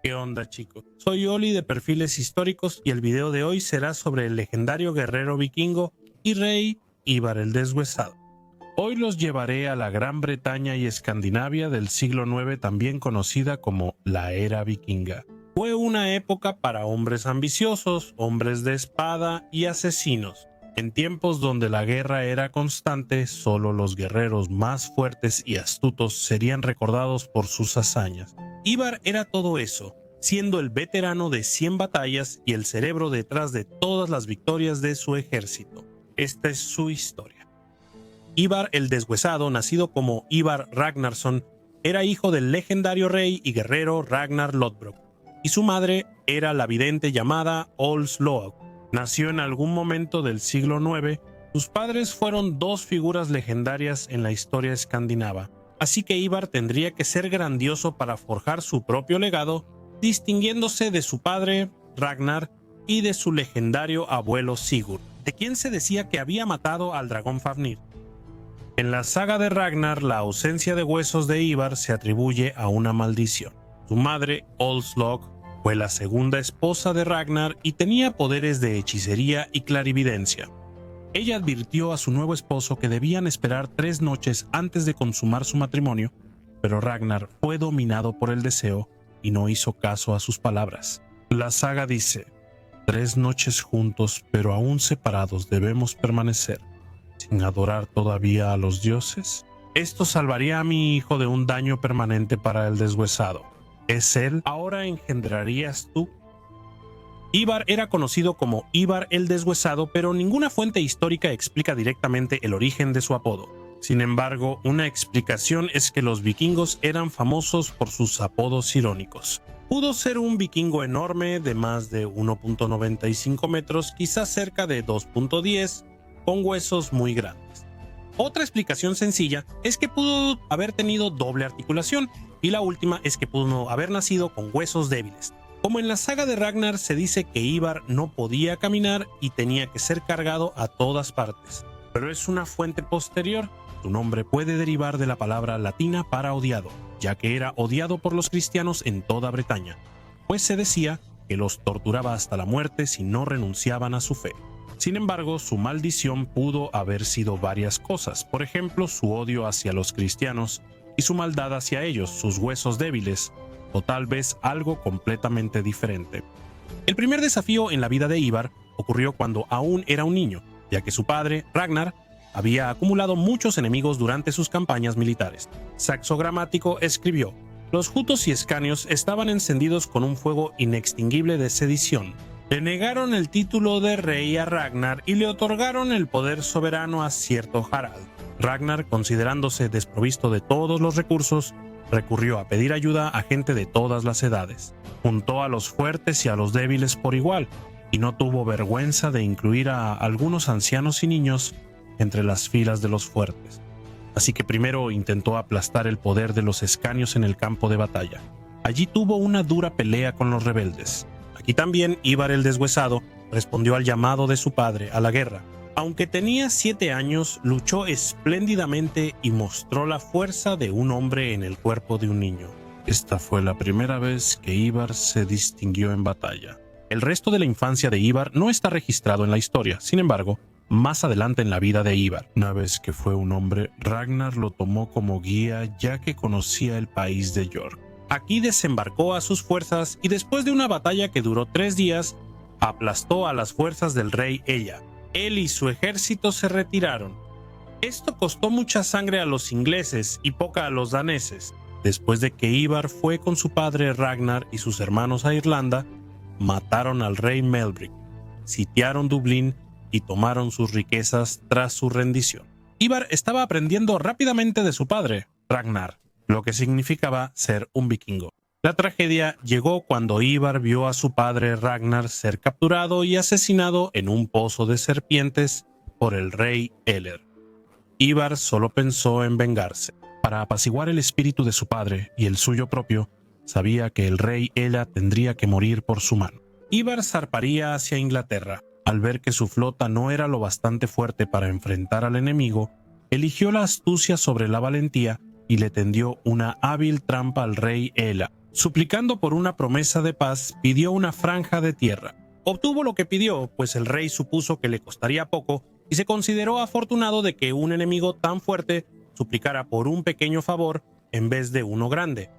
¿Qué onda, chicos? Soy Oli de Perfiles Históricos y el video de hoy será sobre el legendario guerrero vikingo y rey Ivar el Deshuesado. Hoy los llevaré a la Gran Bretaña y Escandinavia del siglo IX, también conocida como la Era Vikinga. Fue una época para hombres ambiciosos, hombres de espada y asesinos. En tiempos donde la guerra era constante, solo los guerreros más fuertes y astutos serían recordados por sus hazañas. Ivar era todo eso, siendo el veterano de 100 batallas y el cerebro detrás de todas las victorias de su ejército. Esta es su historia. Ivar el Deshuesado, nacido como Ivar Ragnarsson, era hijo del legendario rey y guerrero Ragnar Lodbrok, y su madre era la vidente llamada Olsloag. Nació en algún momento del siglo IX. Sus padres fueron dos figuras legendarias en la historia escandinava, así que Ivar tendría que ser grandioso para forjar su propio legado, distinguiéndose de su padre, Ragnar, y de su legendario abuelo Sigurd, de quien se decía que había matado al dragón Fafnir. En la saga de Ragnar, la ausencia de huesos de Ivar se atribuye a una maldición. Su madre, Olsloag, fue la segunda esposa de Ragnar y tenía poderes de hechicería y clarividencia. Ella advirtió a su nuevo esposo que debían esperar 3 noches antes de consumar su matrimonio, pero Ragnar fue dominado por el deseo y no hizo caso a sus palabras. La saga dice: 3 noches juntos, pero aún separados debemos permanecer, sin adorar todavía a los dioses. Esto salvaría a mi hijo de un daño permanente para el deshuesado. ¿Es él? ¿Ahora engendrarías tú? Ivar era conocido como Ivar el Deshuesado, pero ninguna fuente histórica explica directamente el origen de su apodo. Sin embargo, una explicación es que los vikingos eran famosos por sus apodos irónicos. Pudo ser un vikingo enorme de más de 1.95 metros, quizás cerca de 2.10, con huesos muy grandes. Otra explicación sencilla es que pudo haber tenido doble articulación, y la última es que pudo haber nacido con huesos débiles. Como en la saga de Ragnar se dice que Ivar no podía caminar y tenía que ser cargado a todas partes, pero es una fuente posterior. Su nombre puede derivar de la palabra latina para odiado, ya que era odiado por los cristianos en toda Bretaña, pues se decía que los torturaba hasta la muerte si no renunciaban a su fe. Sin embargo, su maldición pudo haber sido varias cosas, por ejemplo, su odio hacia los cristianos y su maldad hacia ellos, sus huesos débiles, o tal vez algo completamente diferente. El primer desafío en la vida de Ivar ocurrió cuando aún era un niño, ya que su padre, Ragnar, había acumulado muchos enemigos durante sus campañas militares. Saxo Gramático escribió: los jutos y escanios estaban encendidos con un fuego inextinguible de sedición. Le negaron el título de rey a Ragnar y le otorgaron el poder soberano a cierto Harald. Ragnar, considerándose desprovisto de todos los recursos, recurrió a pedir ayuda a gente de todas las edades. Juntó a los fuertes y a los débiles por igual, y no tuvo vergüenza de incluir a algunos ancianos y niños entre las filas de los fuertes. Así que primero intentó aplastar el poder de los escanios en el campo de batalla. Allí tuvo una dura pelea con los rebeldes. Aquí también Ivar el Deshuesado respondió al llamado de su padre a la guerra. Aunque tenía 7 años, luchó espléndidamente y mostró la fuerza de un hombre en el cuerpo de un niño. Esta fue la primera vez que Ivar se distinguió en batalla. El resto de la infancia de Ivar no está registrado en la historia. Sin embargo, más adelante en la vida de Ivar, una vez que fue un hombre, Ragnar lo tomó como guía ya que conocía el país de York. Aquí desembarcó a sus fuerzas y después de una batalla que duró 3 días, aplastó a las fuerzas del rey Ella. Él y su ejército se retiraron. Esto costó mucha sangre a los ingleses y poca a los daneses. Después de que Ivar fue con su padre Ragnar y sus hermanos a Irlanda, mataron al rey Melbrick, sitiaron Dublín y tomaron sus riquezas tras su rendición. Ivar estaba aprendiendo rápidamente de su padre, Ragnar, lo que significaba ser un vikingo. La tragedia llegó cuando Ivar vio a su padre Ragnar ser capturado y asesinado en un pozo de serpientes por el rey Eller. Ivar solo pensó en vengarse. Para apaciguar el espíritu de su padre y el suyo propio, sabía que el rey Ella tendría que morir por su mano. Ivar zarparía hacia Inglaterra. Al ver que su flota no era lo bastante fuerte para enfrentar al enemigo, eligió la astucia sobre la valentía y le tendió una hábil trampa al rey Ella. Suplicando por una promesa de paz, pidió una franja de tierra. Obtuvo lo que pidió, pues el rey supuso que le costaría poco y se consideró afortunado de que un enemigo tan fuerte suplicara por un pequeño favor en vez de uno grande.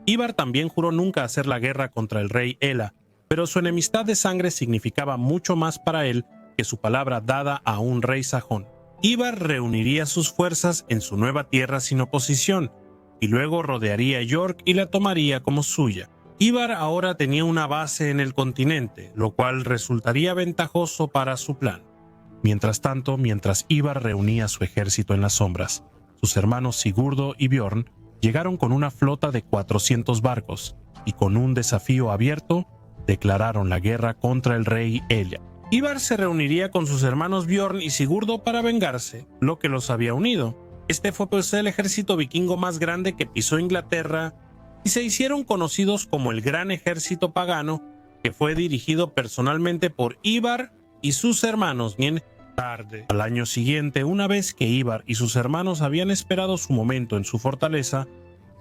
Ivar también juró nunca hacer la guerra contra el rey Ela, pero su enemistad de sangre significaba mucho más para él que su palabra dada a un rey sajón. Ivar reuniría sus fuerzas en su nueva tierra sin oposición, y luego rodearía York y la tomaría como suya. Ivar ahora tenía una base en el continente, lo cual resultaría ventajoso para su plan. Mientras tanto, mientras Ivar reunía su ejército en las sombras, sus hermanos Sigurdo y Bjorn llegaron con una flota de 400 barcos, y con un desafío abierto, declararon la guerra contra el rey Ella. Ivar se reuniría con sus hermanos Bjorn y Sigurdo para vengarse, lo que los había unido. Este fue pues el ejército vikingo más grande que pisó Inglaterra y se hicieron conocidos como el Gran Ejército Pagano, que fue dirigido personalmente por Ivar y sus hermanos. Bien tarde, al año siguiente, una vez que Ivar y sus hermanos habían esperado su momento en su fortaleza,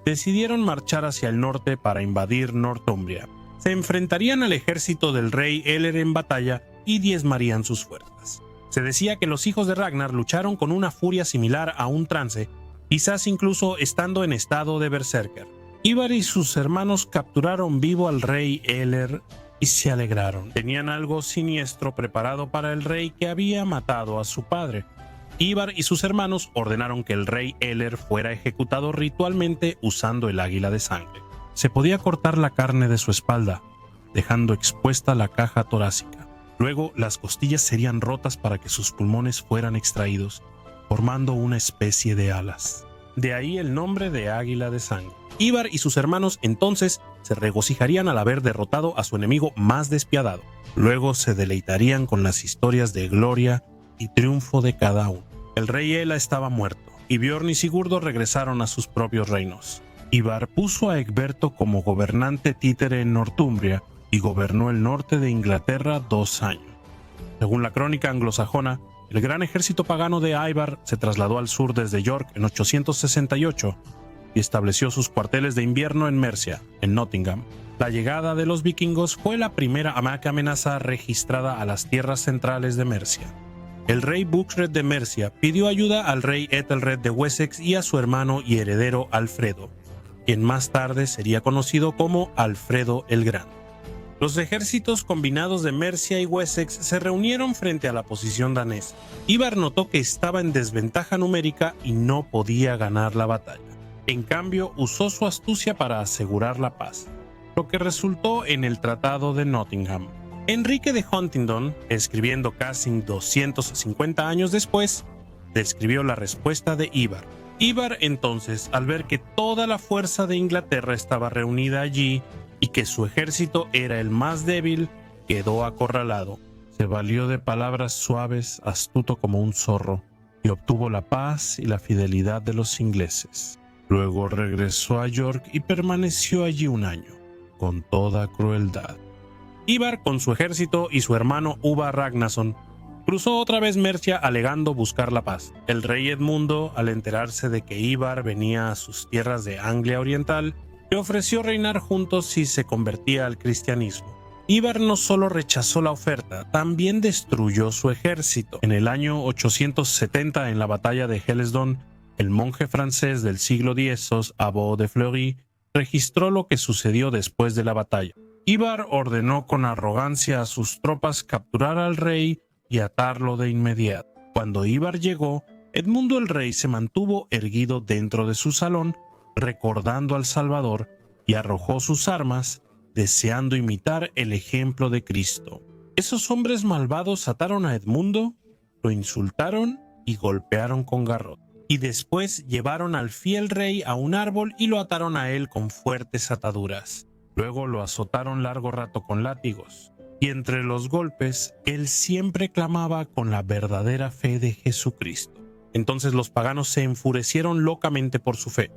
decidieron marchar hacia el norte para invadir Northumbria. Se enfrentarían al ejército del rey Eler en batalla y diezmarían sus fuerzas. Se decía que los hijos de Ragnar lucharon con una furia similar a un trance, quizás incluso estando en estado de berserker. Ivar y sus hermanos capturaron vivo al rey Eler y se alegraron. Tenían algo siniestro preparado para el rey que había matado a su padre. Ivar y sus hermanos ordenaron que el rey Eler fuera ejecutado ritualmente usando el águila de sangre. Se podía cortar la carne de su espalda, dejando expuesta la caja torácica. Luego, las costillas serían rotas para que sus pulmones fueran extraídos, formando una especie de alas. De ahí el nombre de águila de sangre. Ivar y sus hermanos entonces se regocijarían al haber derrotado a su enemigo más despiadado. Luego se deleitarían con las historias de gloria y triunfo de cada uno. El rey Ela estaba muerto, y Bjorn y Sigurdo regresaron a sus propios reinos. Ivar puso a Egberto como gobernante títere en Northumbria, y gobernó el norte de Inglaterra 2 años. Según la crónica anglosajona, el gran ejército pagano de Ivar se trasladó al sur desde York en 868 y estableció sus cuarteles de invierno en Mercia, en Nottingham. La llegada de los vikingos fue la primera amenaza registrada a las tierras centrales de Mercia. El rey Buxred de Mercia pidió ayuda al rey Ethelred de Wessex y a su hermano y heredero Alfredo, quien más tarde sería conocido como Alfredo el Grande. Los ejércitos combinados de Mercia y Wessex se reunieron frente a la posición danesa. Ivar notó que estaba en desventaja numérica y no podía ganar la batalla. En cambio, usó su astucia para asegurar la paz, lo que resultó en el Tratado de Nottingham. Enrique de Huntingdon, escribiendo casi 250 años después, describió la respuesta de Ivar. Ivar entonces, al ver que toda la fuerza de Inglaterra estaba reunida allí, y que su ejército era el más débil, quedó acorralado. Se valió de palabras suaves, astuto como un zorro, y obtuvo la paz y la fidelidad de los ingleses. Luego regresó a York y permaneció allí 1 año, con toda crueldad. Ivar, con su ejército y su hermano Uva Ragnarsson, cruzó otra vez Mercia alegando buscar la paz. El rey Edmundo, al enterarse de que Ivar venía a sus tierras de Anglia Oriental, le ofreció reinar juntos si se convertía al cristianismo. Ivar no solo rechazó la oferta, también destruyó su ejército. En el año 870, en la batalla de Hellesdon, el monje francés del siglo X, Abbot de Fleury, registró lo que sucedió después de la batalla. Ivar ordenó con arrogancia a sus tropas capturar al rey y atarlo de inmediato. Cuando Ivar llegó, Edmundo el rey se mantuvo erguido dentro de su salón, recordando al Salvador, y arrojó sus armas, deseando imitar el ejemplo de Cristo. Esos hombres malvados ataron a Edmundo, lo insultaron y golpearon con garrote. Y después llevaron al fiel rey a un árbol y lo ataron a él con fuertes ataduras. Luego lo azotaron largo rato con látigos. Y entre los golpes, él siempre clamaba con la verdadera fe de Jesucristo. Entonces los paganos se enfurecieron locamente por su fe,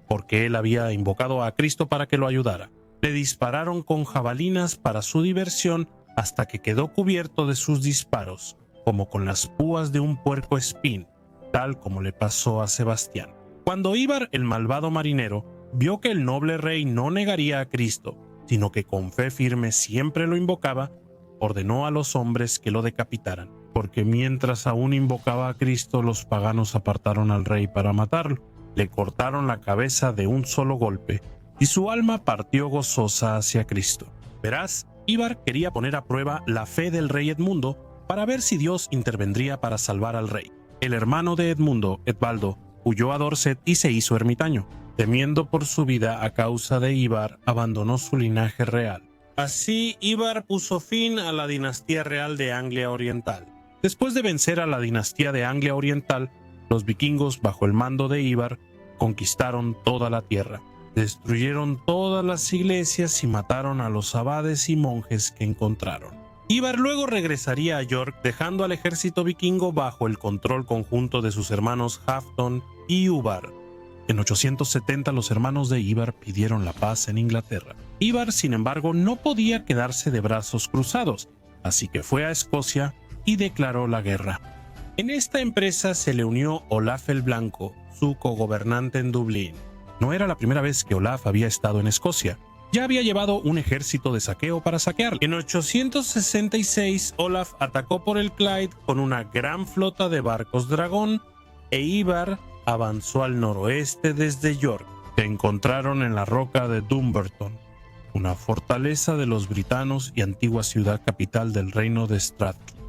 porque él había invocado a Cristo para que lo ayudara. Le dispararon con jabalinas para su diversión hasta que quedó cubierto de sus disparos, como con las púas de un puercoespín, tal como le pasó a Sebastián. Cuando Ivar, el malvado marinero, vio que el noble rey no negaría a Cristo, sino que con fe firme siempre lo invocaba, ordenó a los hombres que lo decapitaran, porque mientras aún invocaba a Cristo, los paganos apartaron al rey para matarlo. Le cortaron la cabeza de un solo golpe, y su alma partió gozosa hacia Cristo. Verás, Ivar quería poner a prueba la fe del rey Edmundo para ver si Dios intervendría para salvar al rey. El hermano de Edmundo, Edvaldo, huyó a Dorset y se hizo ermitaño. Temiendo por su vida a causa de Ivar, abandonó su linaje real. Así, Ivar puso fin a la dinastía real de Anglia Oriental. Después de vencer a la dinastía de Anglia Oriental, los vikingos, bajo el mando de Ivar, conquistaron toda la tierra. Destruyeron todas las iglesias y mataron a los abades y monjes que encontraron. Ivar luego regresaría a York, dejando al ejército vikingo bajo el control conjunto de sus hermanos Halfdan y Uvar. En 870 los hermanos de Ivar pidieron la paz en Inglaterra. Ivar, sin embargo, no podía quedarse de brazos cruzados, así que fue a Escocia y declaró la guerra. En esta empresa se le unió Olaf el Blanco, su cogobernante en Dublín. No era la primera vez que Olaf había estado en Escocia. Ya había llevado un ejército de saqueo para saquearlo. En 866, Olaf atacó por el Clyde con una gran flota de barcos dragón e Ivar avanzó al noroeste desde York. Se encontraron en la roca de Dumbarton, una fortaleza de los britanos y antigua ciudad capital del reino de Strathclyde.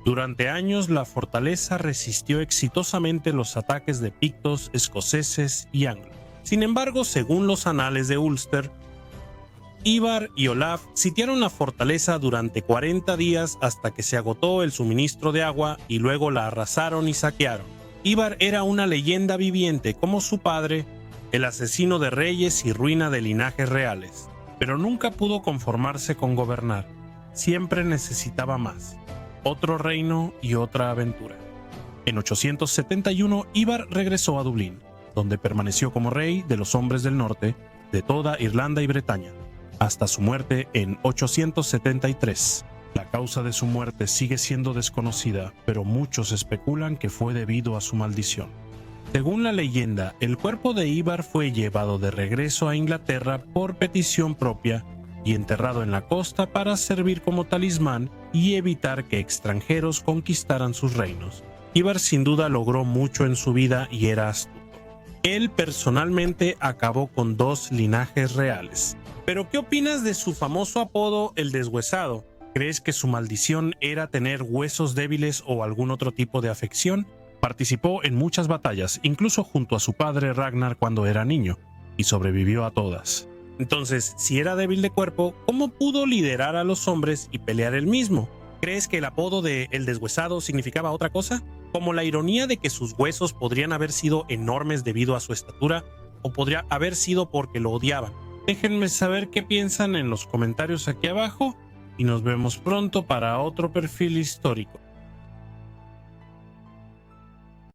Durante años la fortaleza resistió exitosamente los ataques de pictos, escoceses y anglos. Sin embargo, según los anales de Ulster, Ivar y Olaf sitiaron la fortaleza durante 40 días hasta que se agotó el suministro de agua y luego la arrasaron y saquearon. Ivar era una leyenda viviente como su padre, el asesino de reyes y ruina de linajes reales, pero nunca pudo conformarse con gobernar. Siempre necesitaba más, otro reino y otra aventura. En 871, Ivar regresó a Dublín, donde permaneció como rey de los hombres del norte, de toda Irlanda y Bretaña, hasta su muerte en 873. La causa de su muerte sigue siendo desconocida, pero muchos especulan que fue debido a su maldición. Según la leyenda, el cuerpo de Ivar fue llevado de regreso a Inglaterra por petición propia y enterrado en la costa para servir como talismán y evitar que extranjeros conquistaran sus reinos. Ivar sin duda logró mucho en su vida y era astuto. Él personalmente acabó con 2 linajes reales. ¿Pero qué opinas de su famoso apodo, el Deshuesado? ¿Crees que su maldición era tener huesos débiles o algún otro tipo de afección? Participó en muchas batallas, incluso junto a su padre Ragnar cuando era niño, y sobrevivió a todas. Entonces, si era débil de cuerpo, ¿cómo pudo liderar a los hombres y pelear él mismo? ¿Crees que el apodo de El Deshuesado significaba otra cosa? Como la ironía de que sus huesos podrían haber sido enormes debido a su estatura, o podría haber sido porque lo odiaban. Déjenme saber qué piensan en los comentarios aquí abajo y nos vemos pronto para otro perfil histórico.